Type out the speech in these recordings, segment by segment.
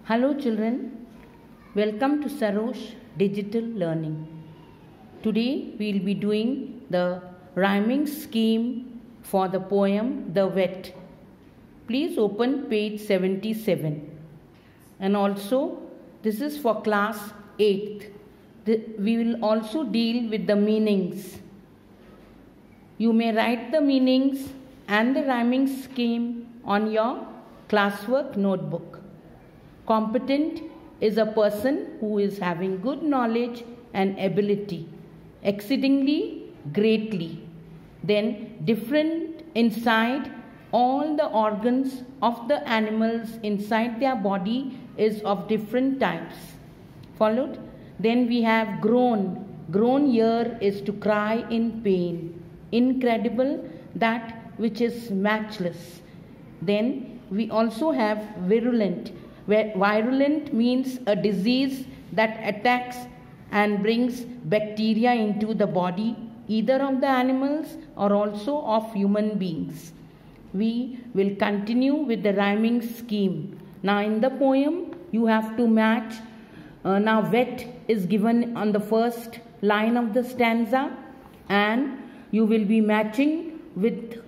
Hello children, welcome to Sarosh Digital Learning. Today we will be doing the rhyming scheme for the poem The Wet. Please open page 77. And also this is for class 8th. We will also deal with the meanings. You may write the meanings and the rhyming scheme on your classwork notebook. Competent is a person who is having good knowledge and ability, exceedingly, greatly. Then different inside all the organs of the animals inside their body is of different types. Followed? Then we have groan. Groan here is to cry in pain. Incredible, that which is matchless. Then we also have virulent, where virulent means a disease that attacks and brings bacteria into the body, either of the animals or also of human beings. We will continue with the rhyming scheme. Now in the poem you have to match. Now wet is given on the first line of the stanza, and you will be matching with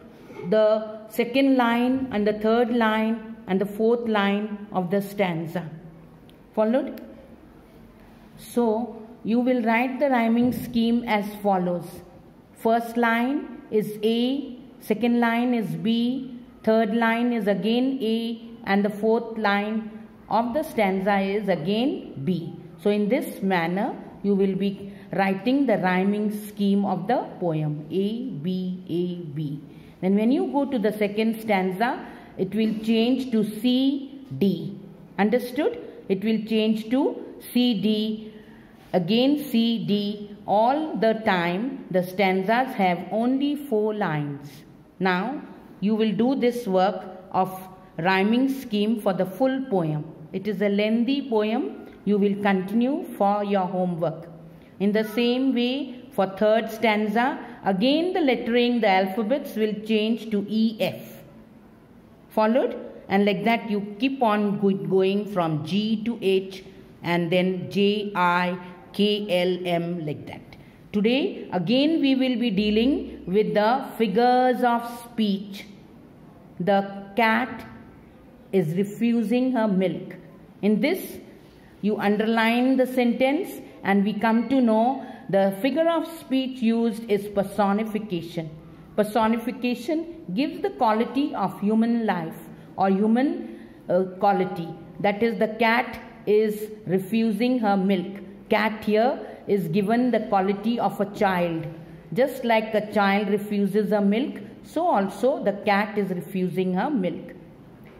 the second line and the third line and the fourth line of the stanza. Followed? So you will write the rhyming scheme as follows. First line is A, second line is B, third line is again A, and the fourth line of the stanza is again B. So in this manner you will be writing the rhyming scheme of the poem A, B, A, B. Then when you go to the second stanza, it will change to C, D. Understood? It will change to C, D. Again C, D. All the time the stanzas have only 4 lines. Now you will do this work of rhyming scheme for the full poem. It is a lengthy poem. You will continue for your homework. In the same way, for third stanza, again the lettering, the alphabets will change to E, F. Followed? And like that you keep on going from G to H and then J, I, K, L, M, like that. Today again we will be dealing with the figures of speech. The cat is refusing her milk. In this you underline the sentence and we come to know the figure of speech used is personification. Personification gives the quality of human life or human quality. That is, the cat is refusing her milk. Cat here is given the quality of a child. Just like a child refuses her milk, so also the cat is refusing her milk.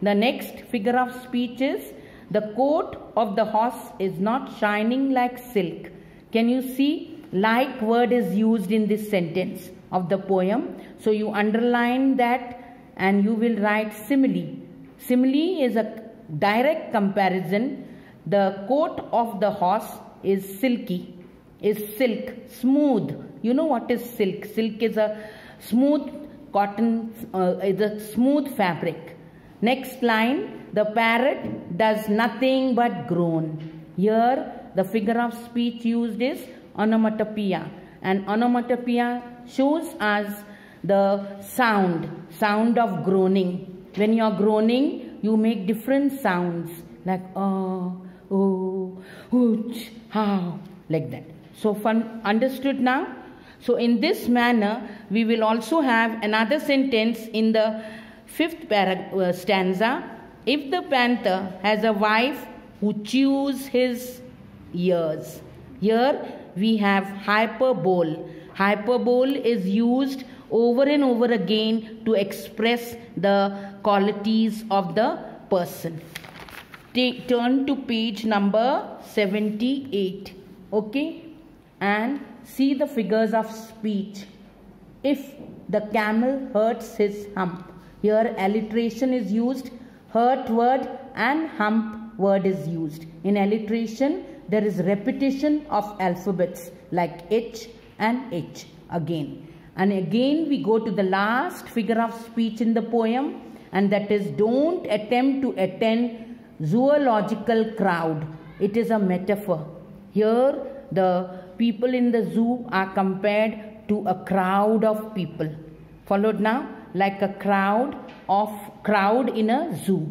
The next figure of speech is the coat of the horse is not shining like silk. Can you see? Like word is used in this sentence of the poem. So you underline that and you will write simile. Simile is a direct comparison. The coat of the horse is silky, is silk, smooth. You know what is silk? Silk is a smooth cotton, is a smooth fabric. Next line, the parrot does nothing but groan. Here the figure of speech used is onomatopoeia, and onomatopoeia shows us the sound of groaning. When you are groaning, you make different sounds like oh, ooch, how, like that. So fun, understood now? So in this manner, we will also have another sentence in the 5th stanza. If the panther has a wife who chews his ears. Here we have hyperbole. Hyperbole is used over and over again to express the qualities of the person. Turn to page number 78. Okay? And see the figures of speech. If the camel hurts his hump. Here alliteration is used. Hurt word and hump word is used. In alliteration there is repetition of alphabets like H and H again. And again we go to the last figure of speech in the poem, and that is don't attempt to attend zoological crowd. It is a metaphor. Here the people in the zoo are compared to a crowd of people. Followed now? Like a crowd in a zoo.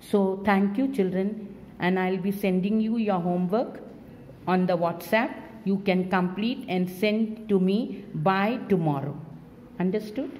So thank you children, and I'll be sending you your homework on the WhatsApp. You can complete and send to me by tomorrow. Understood?